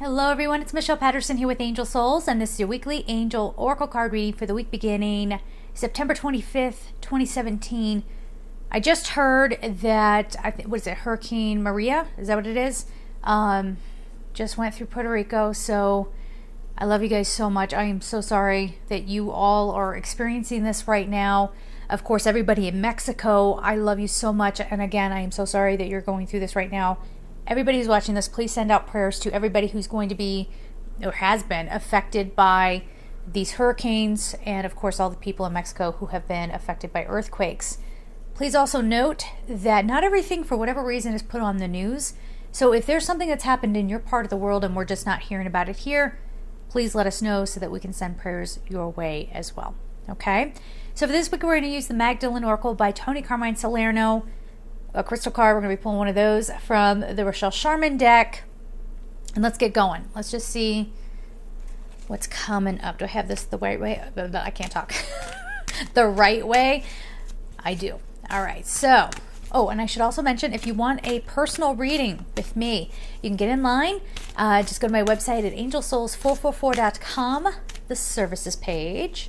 Hello everyone, it's Michelle Patterson here with Angel Souls, and this is your weekly Angel Oracle card reading for the week beginning September 25th, 2017. I just heard that, what is it, Hurricane Maria? Is that what it is? Just went through Puerto Rico, so I love you guys so much. I am so sorry that you all are experiencing this right now. Of course, everybody in Mexico, I love you so much, and again, I am so sorry that you're going through this right now. Everybody who's watching this, please send out prayers to everybody who's going to be or has been affected by these hurricanes, and of course all the people in Mexico who have been affected by earthquakes. Please also note that not everything, for whatever reason, is put on the news. So if there's something that's happened in your part of the world and we're just not hearing about it here, please let us know so that we can send prayers your way as well. Okay? So for this week, we're going to use the Magdalene Oracle by Tony Carmine Salerno. A crystal card. We're going to be pulling one of those from the Rochelle Sharman deck. And let's get going. Let's just see what's coming up. Do I have this the right way? I can't talk. The right way? I do. All right. So, and I should also mention, if you want a personal reading with me, you can get in line. Just go to my website at angelsouls444.com, the services page.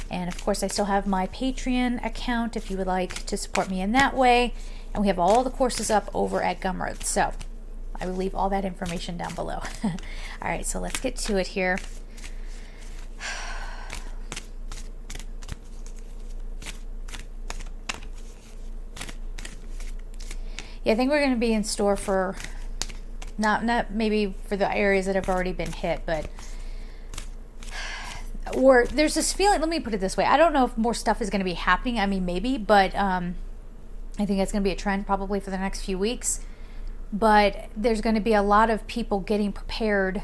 And of course, I still have my Patreon account if you would like to support me in that way. And we have all the courses up over at Gumroad. So I will leave all that information down below. All right, so let's get to it here. Yeah, I think we're going to be in store for, not maybe for the areas that have already been hit, but or there's this feeling, let me put it this way. I don't know if more stuff is going to be happening. I mean, maybe, but I think it's going to be a trend probably for the next few weeks. But there's going to be a lot of people getting prepared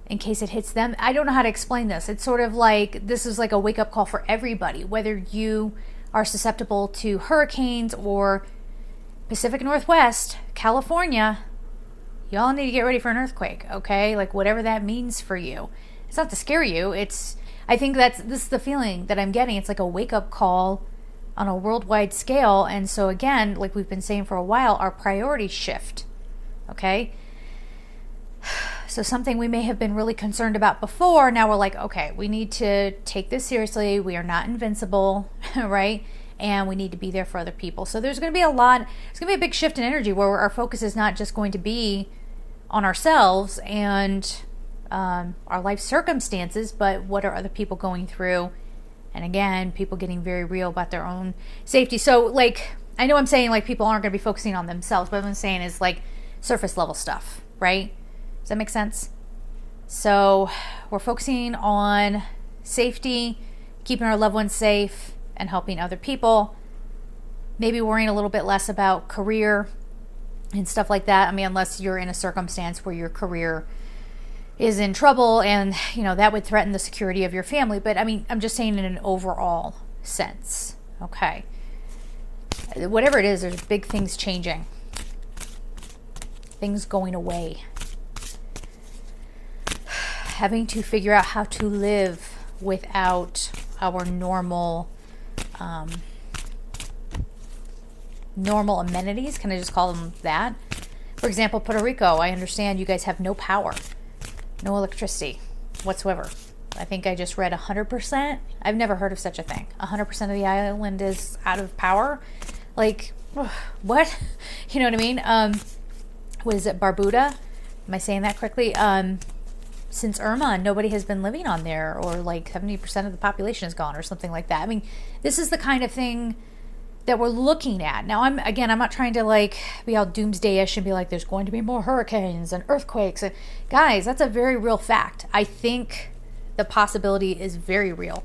in case it hits them. I don't know how to explain this. It's sort of like, this is like a wake-up call for everybody, whether you are susceptible to hurricanes or Pacific Northwest, California. Y'all need to get ready for an earthquake, okay? Like whatever that means for you. It's not to scare you. I think this is the feeling that I'm getting. It's like a wake-up call on a worldwide scale. And so again, like we've been saying for a while, our priorities shift. Okay? So something we may have been really concerned about before, now we're like, okay, we need to take this seriously. We are not invincible, right? And we need to be there for other people. So there's going to be there's going to be a big shift in energy where our focus is not just going to be on ourselves and our life circumstances, but what are other people going through? And again, people getting very real about their own safety. So like, I know I'm saying like people aren't going to be focusing on themselves, but what I'm saying is like surface level stuff, right? Does that make sense? So we're focusing on safety, keeping our loved ones safe, and helping other people. Maybe worrying a little bit less about career and stuff like that. I mean, unless you're in a circumstance where your career is in trouble and, that would threaten the security of your family. But I mean, I'm just saying in an overall sense. Okay. Whatever it is, there's big things changing. Things going away. Having to figure out how to live without our normal amenities. Can I just call them that? For example, Puerto Rico, I understand you guys have no power. No electricity whatsoever. I think I just read 100%. I've never heard of such a thing. 100% of the island is out of power. Like, what? You know what I mean? What is it, Barbuda? Am I saying that correctly? Since Irma, nobody has been living on there, or like 70% of the population is gone or something like that. I mean, this is the kind of thing that we're looking at. Now, I'm not trying to like be all doomsday-ish and be like, there's going to be more hurricanes and earthquakes. And guys, that's a very real fact. I think the possibility is very real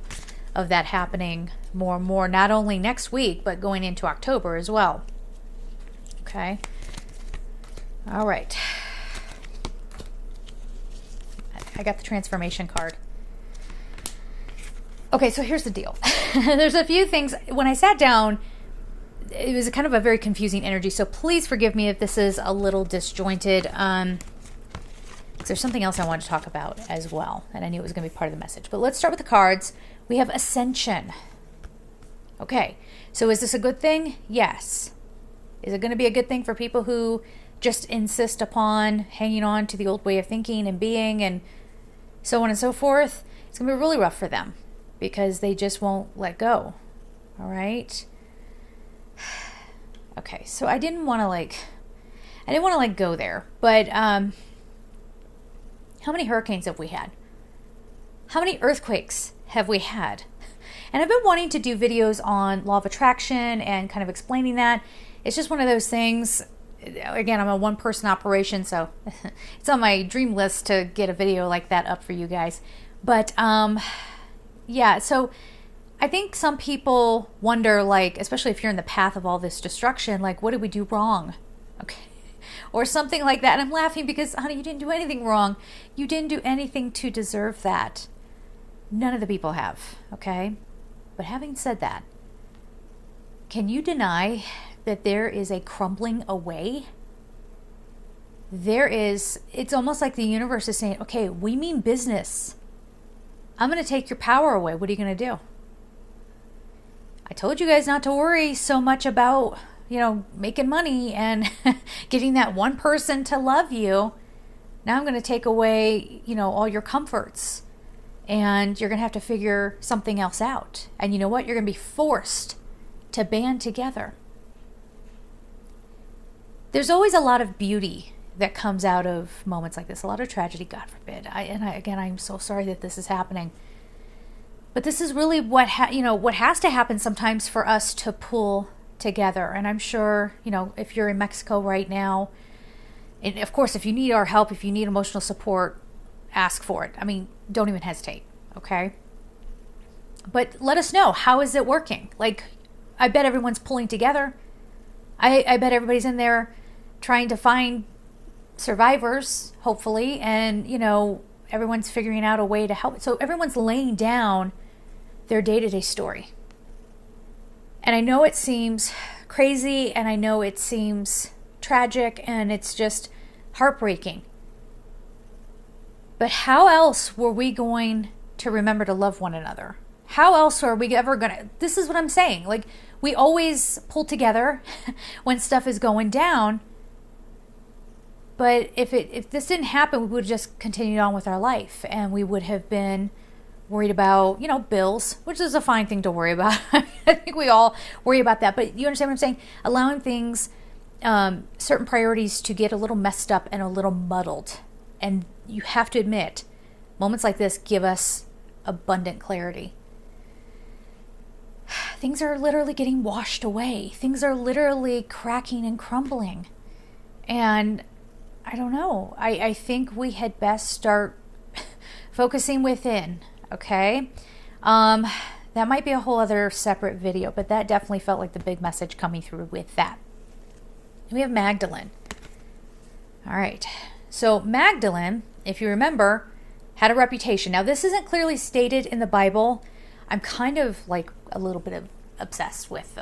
of that happening more and more, not only next week, but going into October as well. Okay. All right. I got the transformation card. Okay, so here's the deal. There's a few things. When I sat down, it was kind of a very confusing energy, so please forgive me if this is a little disjointed. Because there's something else I wanted to talk about as well, and I knew it was going to be part of the message. But let's start with the cards. We have Ascension. Okay, so is this a good thing? Yes. Is it going to be a good thing for people who just insist upon hanging on to the old way of thinking and being and so on and so forth, it's going to be really rough for them because they just won't let go. All right. Okay. So I didn't want to go there, but, how many hurricanes have we had? How many earthquakes have we had? And I've been wanting to do videos on law of attraction and kind of explaining that. It's just one of those things. Again, I'm a one-person operation, so it's on my dream list to get a video like that up for you guys. But yeah, so I think some people wonder, like, especially if you're in the path of all this destruction, like, what did we do wrong? Okay. Or something like that. And I'm laughing because, honey, you didn't do anything wrong. You didn't do anything to deserve that. None of the people have, okay? But having said that, can you deny that there is a crumbling away? It's almost like the universe is saying, okay, we mean business. I'm going to take your power away. What are you going to do? I told you guys not to worry so much about, making money and getting that one person to love you. Now I'm going to take away, all your comforts. And you're going to have to figure something else out. And you know what? You're going to be forced to band together. There's always a lot of beauty that comes out of moments like this. A lot of tragedy, God forbid. I'm so sorry that this is happening. But this is really what has to happen sometimes for us to pull together. And I'm sure, if you're in Mexico right now, and of course, if you need our help, if you need emotional support, ask for it. I mean, don't even hesitate, okay? But let us know, how is it working? Like, I bet everyone's pulling together. I bet everybody's in there trying to find survivors, hopefully, and, everyone's figuring out a way to help. So everyone's laying down their day-to-day story. And I know it seems crazy, and I know it seems tragic, and it's just heartbreaking. But how else were we going to remember to love one another? How else are we ever going to... This is what I'm saying. Like, we always pull together when stuff is going down. But if this didn't happen, we would have just continued on with our life. And we would have been worried about, bills, which is a fine thing to worry about. I think we all worry about that. But you understand what I'm saying? Allowing things, certain priorities to get a little messed up and a little muddled. And you have to admit, moments like this give us abundant clarity. Things are literally getting washed away. Things are literally cracking and crumbling. And I don't know. I think we had best start focusing within, okay? That might be a whole other separate video, but that definitely felt like the big message coming through with that. We have Magdalene. All right. So Magdalene, if you remember, had a reputation. Now, this isn't clearly stated in the Bible. I'm kind of like a little bit obsessed with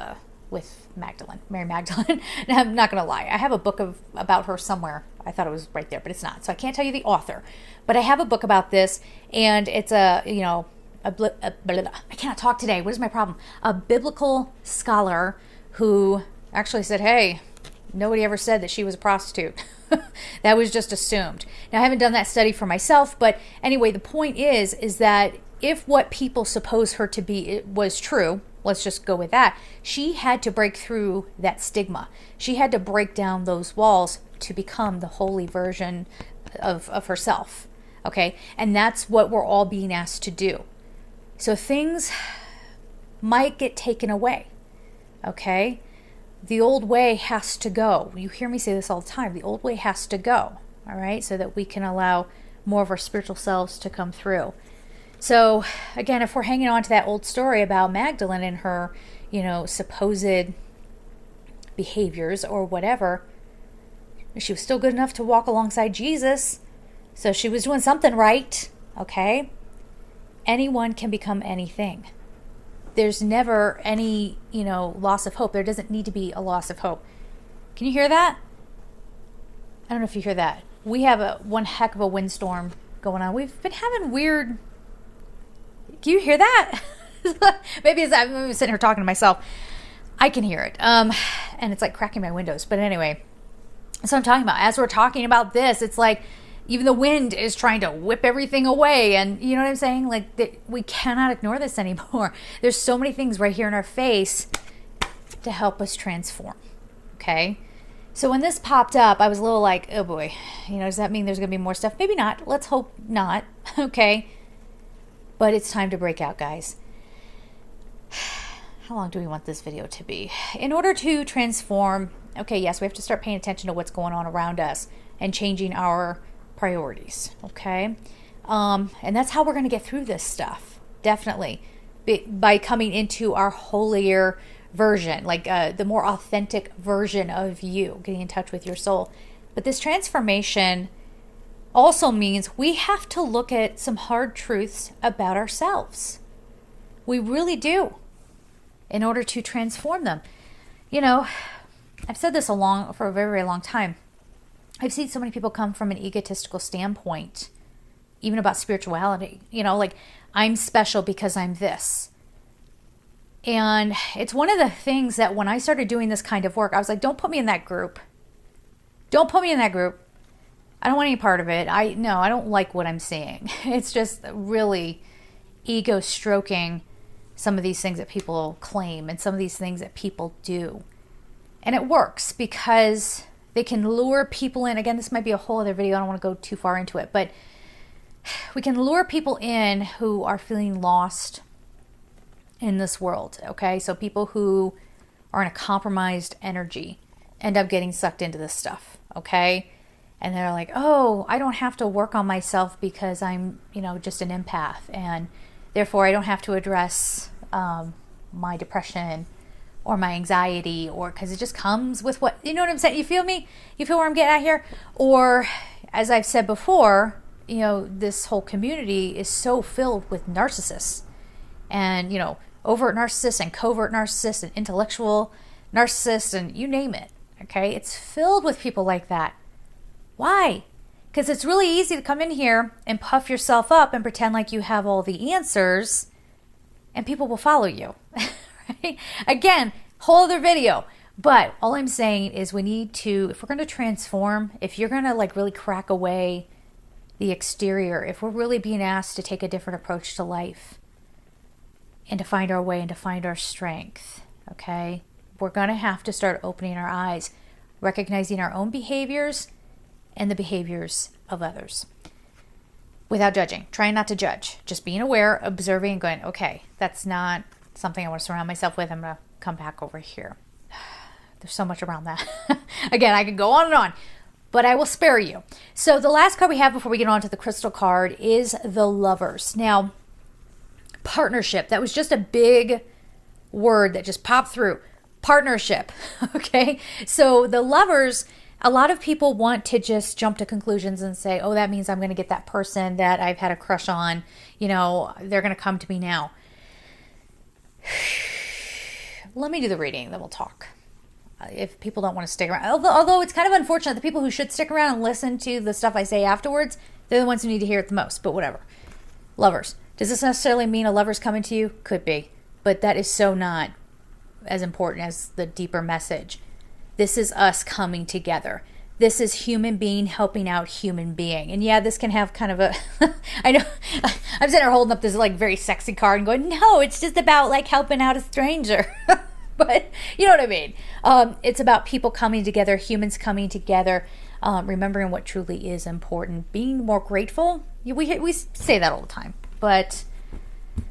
Magdalene, Mary Magdalene. Now, I'm not going to lie. I have a book about her somewhere. I thought it was right there, but it's not. So I can't tell you the author. But I have a book about this, and it's I cannot talk today. What is my problem? A biblical scholar who actually said, hey, nobody ever said that she was a prostitute. That was just assumed. Now, I haven't done that study for myself, but anyway, the point is that if what people suppose her to be was true, let's just go with that, she had to break through that stigma. She had to break down those walls to become the holy version of herself, okay? And that's what we're all being asked to do. So things might get taken away, okay? The old way has to go. You hear me say this all the time. The old way has to go, all right? So that we can allow more of our spiritual selves to come through. So, again, if we're hanging on to that old story about Magdalene and her, supposed behaviors or whatever, she was still good enough to walk alongside Jesus. So she was doing something right, okay? Anyone can become anything. There's never any, loss of hope. There doesn't need to be a loss of hope. Can you hear that? I don't know if you hear that. We have one heck of a windstorm going on. We've been having weird... Do you hear that? Maybe it's I'm sitting here talking to myself. I can hear it. And it's like cracking my windows. But anyway, So I'm talking about, as we're talking about this, it's like even the wind is trying to whip everything away. And you know what I'm saying? Like, we cannot ignore this anymore. There's so many things right here in our face to help us transform. Okay. So when this popped up, I was a little like, oh boy, you know, does that mean there's going to be more stuff? Maybe not. Let's hope not. Okay. But it's time to break out, guys. How long do we want this video to be? In order to transform, okay, yes, we have to start paying attention to what's going on around us and changing our priorities, okay? And that's how we're going to get through this stuff, definitely, by coming into our holier version, like the more authentic version of you, getting in touch with your soul. But this transformation also means we have to look at some hard truths about ourselves. We really do, in order to transform them. You know, I've said this for a very, very long time. I've seen so many people come from an egotistical standpoint, even about spirituality. You know, like, I'm special because I'm this. And it's one of the things that when I started doing this kind of work, I was like, don't put me in that group. Don't put me in that group. I don't want any part of it. I don't like what I'm seeing. It's just really ego stroking some of these things that people claim and some of these things that people do. And it works because they can lure people in. Again, this might be a whole other video. I don't want to go too far into it, but we can lure people in who are feeling lost in this world. Okay. So people who are in a compromised energy end up getting sucked into this stuff. Okay. And they're like, oh, I don't have to work on myself because I'm, just an empath. And therefore I don't have to address my depression or my anxiety, or because it just comes with what, you know what I'm saying? You feel me? You feel where I'm getting at here? Or as I've said before, this whole community is so filled with narcissists and, overt narcissists and covert narcissists and intellectual narcissists and you name it. Okay. It's filled with people like that. Why? Because it's really easy to come in here and puff yourself up and pretend like you have all the answers and people will follow you. Right? Again, whole other video. But all I'm saying is we need to, if we're going to transform, if you're going to really crack away the exterior, if we're really being asked to take a different approach to life and to find our way and to find our strength, okay, we're going to have to start opening our eyes, recognizing our own behaviors and the behaviors of others without judging, trying not to judge, just being aware, observing, and going, okay, that's not something I want to surround myself with. I'm going to come back over here. There's so much around that. Again, I could go on and on, but I will spare you. So the last card we have before we get on to the crystal card is the Lovers. Now, partnership, that was just a big word that just popped through. Partnership, okay? So the Lovers, a lot of people want to just jump to conclusions and say, oh, that means I'm going to get that person that I've had a crush on. They're going to come to me now. Let me do the reading, then we'll talk. If people don't want to stick around. Although it's kind of unfortunate, the people who should stick around and listen to the stuff I say afterwards, they're the ones who need to hear it the most, but whatever. Lovers. Does this necessarily mean a lover's coming to you? Could be. But that is so not as important as the deeper message. This is us coming together. This is human being helping out human being. And yeah, this can have kind of a, I know, I'm sitting there holding up this very sexy card and going, no, it's just about helping out a stranger. But you know what I mean? It's about people coming together, humans coming together, remembering what truly is important, being more grateful. We say that all the time, but I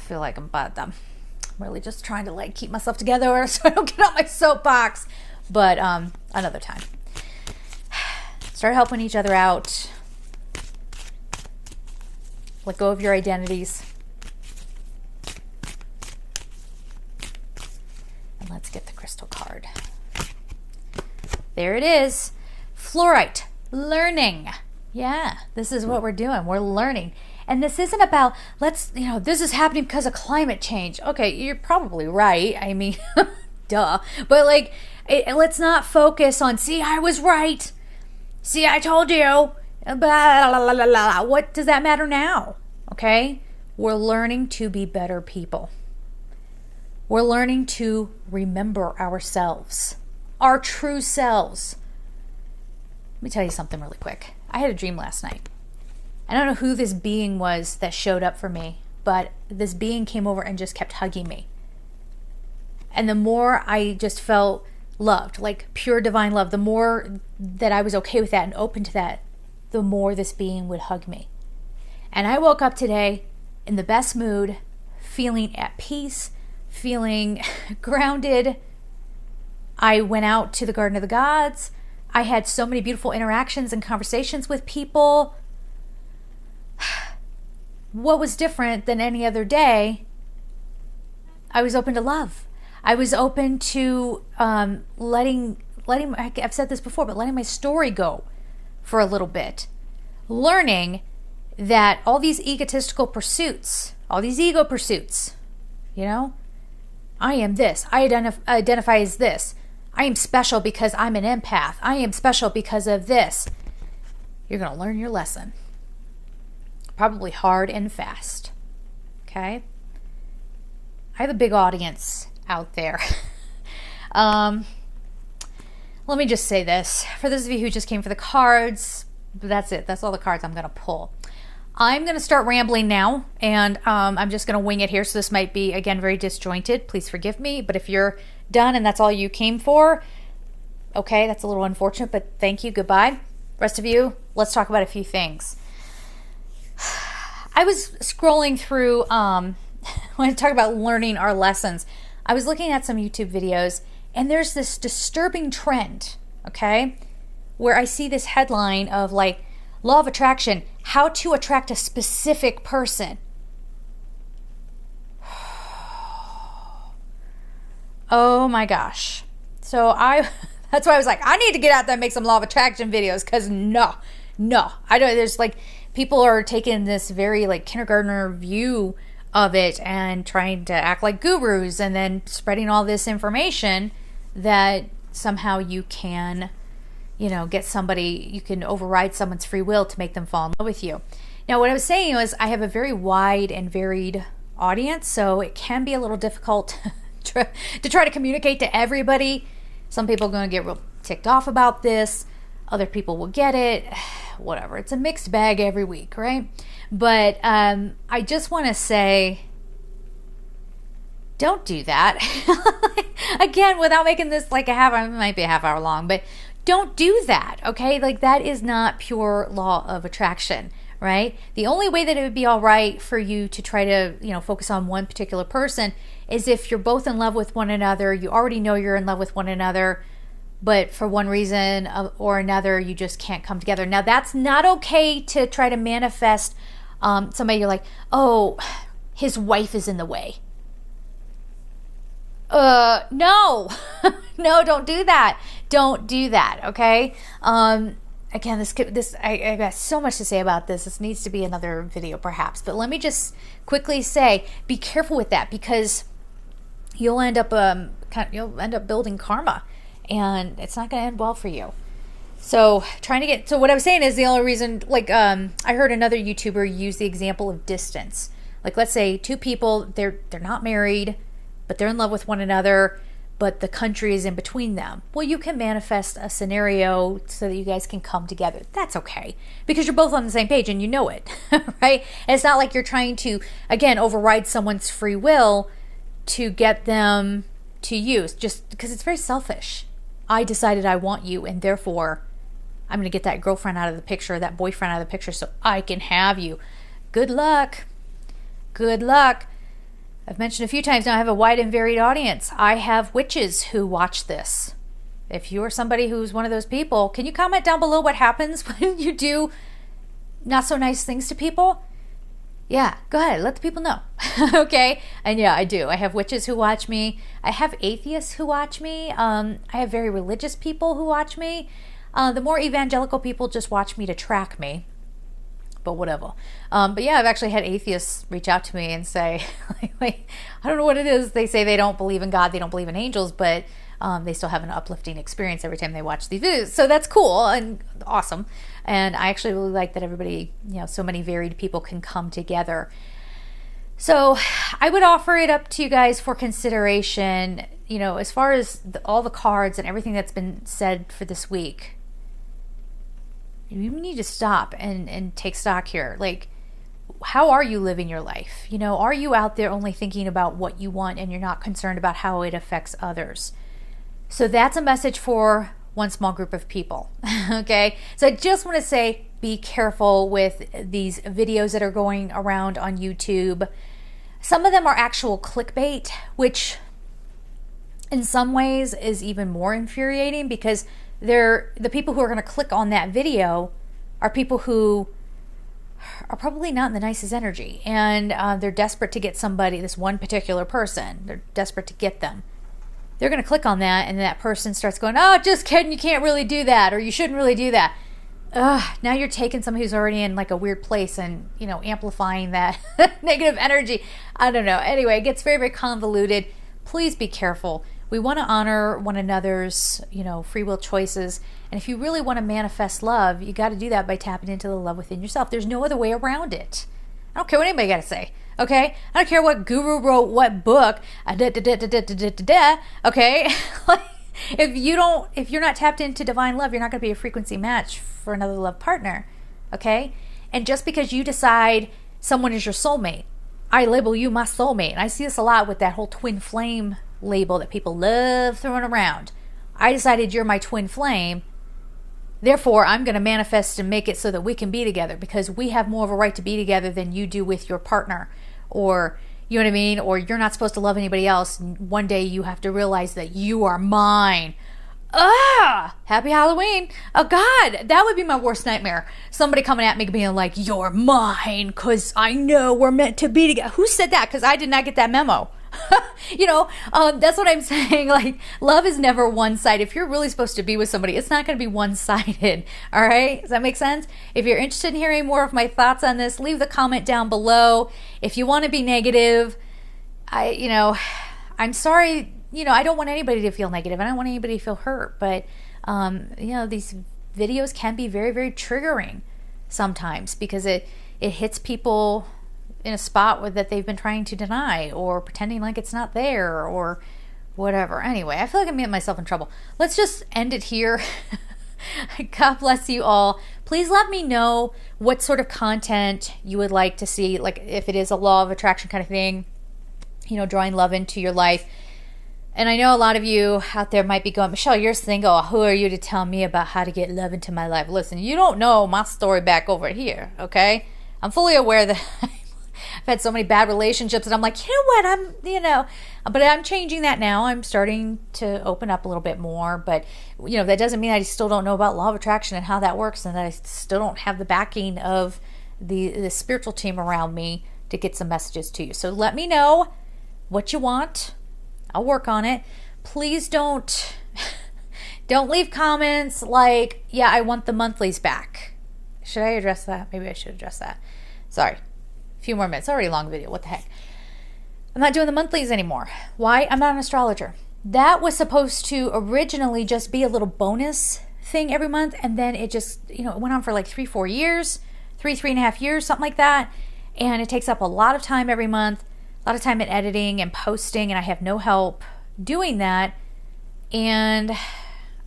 feel like I'm really just trying to keep myself together so I don't get on my soapbox. But another time. Start helping each other out. Let go of your identities. And let's get the crystal card. There it is. Fluorite. Learning. Yeah, this is what we're doing. We're learning. And this isn't about, this is happening because of climate change. Okay, you're probably right. I mean, duh. But let's not focus on, see, I was right. See, I told you. Blah, blah, blah, blah. What does that matter now? Okay? We're learning to be better people. We're learning to remember ourselves. our true selves. Let me tell you something really quick. I had a dream last night. I don't know who this being was that showed up for me, but this being came over and just kept hugging me. And the more I just felt loved, like pure divine love, the more that I was okay with that and open to that, the more this being would hug me. And I woke up today in the best mood, feeling at peace, feeling grounded. I went out to the Garden of the Gods. I had so many beautiful interactions and conversations with people. What was different than any other day? I was open to love. I was open to letting, I've said this before, but letting my story go for a little bit. Learning that all these egotistical pursuits, all these ego pursuits, you know, I am this, I identify as this, I am special because I'm an empath, I am special because of this. You're going to learn your lesson. Probably hard and fast. Okay? I have a big audience out there. Let me just say this. For those of you who just came for the cards, that's it. That's all the cards I'm going to pull. I'm going to start rambling now, and I'm just going to wing it here. So this might be, again, very disjointed. Please forgive me. But if you're done and that's all you came for, okay, that's a little unfortunate, but thank you. Goodbye. Rest of you, let's talk about a few things. I was scrolling through, when I talk about learning our lessons, I was looking at some YouTube videos, and there's this disturbing trend, okay, where I see this headline of like, law of attraction, how to attract a specific person. Oh my gosh. So that's why I was like, I need to get out there and make some law of attraction videos, because no, I don't, there's like, people are taking this very like kindergartner view of it and trying to act like gurus, and then spreading all this information that somehow you can, you know, get somebody, you can override someone's free will to make them fall in love with you. Now, what I was saying was I have a very wide and varied audience, so it can be a little difficult to try to communicate to everybody. Some people are going to get real ticked off about this. Other people will get it. Whatever. It's a mixed bag every week, right? But I just want to say, don't do that. Again, without making this like it might be a half hour long, but don't do that, okay? Like, that is not pure law of attraction, right? The only way that it would be all right for you to try to, you know, focus on one particular person is if you're both in love with one another, you already know you're in love with one another, but for one reason or another, you just can't come together. Now, that's not okay to try to manifest somebody. You're like, oh, his wife is in the way. No, no, don't do that. Don't do that. Okay. Again, I got so much to say about this. This needs to be another video perhaps, but let me just quickly say, be careful with that, because you'll end up building karma, and it's not going to end well for you. So so what I was saying is, the only reason, like, I heard another YouTuber use the example of distance. Like, let's say two people, they're not married, but they're in love with one another, but the country is in between them. Well, you can manifest a scenario so that you guys can come together. That's okay, because you're both on the same page and you know it, right? And it's not like you're trying to, again, override someone's free will to get them to you, just because it's very selfish. I decided I want you, and therefore I'm going to get that girlfriend out of the picture, that boyfriend out of the picture, so I can have you. Good luck. Good luck. I've mentioned a few times now, I have a wide and varied audience. I have witches who watch this. If you're somebody who's one of those people, can you comment down below what happens when you do not so nice things to people? Yeah, go ahead, let the people know. Okay? And yeah, I do. I have witches who watch me. I have atheists who watch me. I have very religious people who watch me. The more evangelical people just watch me to track me. But whatever. But yeah, I've actually had atheists reach out to me and say, like, I don't know what it is. They say they don't believe in God, they don't believe in angels, but they still have an uplifting experience every time they watch these videos. So that's cool and awesome. And I actually really like that everybody, you know, so many varied people can come together. So I would offer it up to you guys for consideration. you know, as far as all the cards and everything that's been said for this week, you need to stop and take stock here. Like, how are you living your life? You know, are you out there only thinking about what you want and you're not concerned about how it affects others? So that's a message for one small group of people. Okay. So I just want to say, be careful with these videos that are going around on YouTube. Some of them are actual clickbait, which in some ways is even more infuriating, because the people who are going to click on that video are people who are probably not in the nicest energy, and they're desperate to get somebody, this one particular person, they're desperate to get them. They're going to click on that, and that person starts going, oh, just kidding, you can't really do that, or you shouldn't really do that. Now you're taking somebody who's already in like a weird place and, you know, amplifying that negative energy. I don't know. Anyway, it gets very, very convoluted. Please be careful. We want to honor one another's, you know, free will choices. And if you really want to manifest love, you got to do that by tapping into the love within yourself. There's no other way around it. I don't care what anybody got to say. Okay? I don't care what guru wrote what book. Okay? If you're not tapped into divine love, you're not going to be a frequency match for another love partner. Okay? And just because you decide someone is your soulmate, I label you my soulmate. And I see this a lot with that whole twin flame label that people love throwing around. I decided you're my twin flame. Therefore, I'm going to manifest and make it so that we can be together, because we have more of a right to be together than you do with your partner. Or, you know what I mean? Or you're not supposed to love anybody else. One day you have to realize that you are mine. Happy Halloween. Oh God, that would be my worst nightmare. Somebody coming at me being like, you're mine because I know we're meant to be together. Who said that? Because I did not get that memo. You know, that's what I'm saying. Like, love is never one-sided. If you're really supposed to be with somebody, it's not going to be one-sided. All right? Does that make sense? If you're interested in hearing more of my thoughts on this, leave the comment down below. If you want to be negative, I'm sorry. You know, I don't want anybody to feel negative. I don't want anybody to feel hurt. But, you know, these videos can be very, very triggering sometimes, because it hits people in a spot that they've been trying to deny, or pretending like it's not there, or whatever. Anyway, I feel like I'm getting myself in trouble. Let's just end it here. God bless you all. Please let me know what sort of content you would like to see, like if it is a law of attraction kind of thing, you know, drawing love into your life. And I know a lot of you out there might be going, Michelle, you're single. Who are you to tell me about how to get love into my life? Listen, you don't know my story back over here, okay? I'm fully aware that I've had so many bad relationships, and I'm like, you know what, but I'm changing that now. I'm starting to open up a little bit more, but, you know, that doesn't mean I still don't know about law of attraction and how that works, and that I still don't have the backing of the spiritual team around me to get some messages to you. So let me know what you want. I'll work on it. Please don't leave comments like, yeah, I want the monthlies back. Should I address that? Maybe I should address that. Sorry. Few more minutes. Already a long video. What the heck? I'm not doing the monthlies anymore. Why? I'm not an astrologer. That was supposed to originally just be a little bonus thing every month, and then it just, you know, it went on for like 3-4 years, 3.5 years, something like that. And it takes up a lot of time every month, a lot of time in editing and posting, and I have no help doing that. And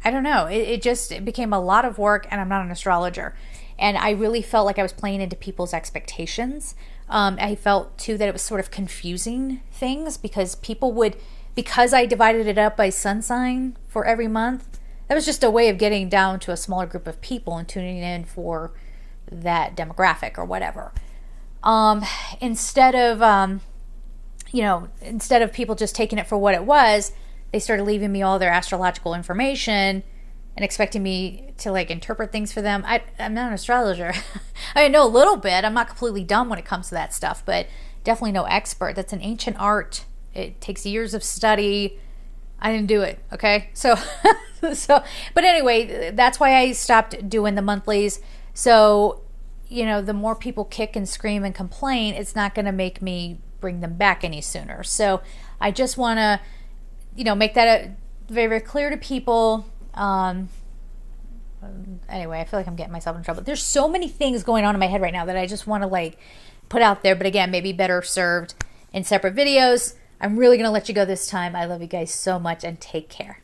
I don't know, it became a lot of work, and I'm not an astrologer. And I really felt like I was playing into people's expectations. I felt too that it was sort of confusing things, because because I divided it up by sun sign for every month, that was just a way of getting down to a smaller group of people and tuning in for that demographic or whatever. Instead of people just taking it for what it was, they started leaving me all their astrological information and expecting me to like interpret things for them. I'm not an astrologer. I know a little bit. I'm not completely dumb when it comes to that stuff, but definitely no expert. That's an ancient art. It takes years of study. I didn't do it. Okay. So, but anyway, that's why I stopped doing the monthlies. So, you know, the more people kick and scream and complain, it's not going to make me bring them back any sooner. So I just want to, you know, make that very, very clear to people. Anyway, I feel like I'm getting myself in trouble. There's so many things going on in my head right now that I just want to like put out there. But again, maybe better served in separate videos. I'm really going to let you go this time. I love you guys so much, and take care.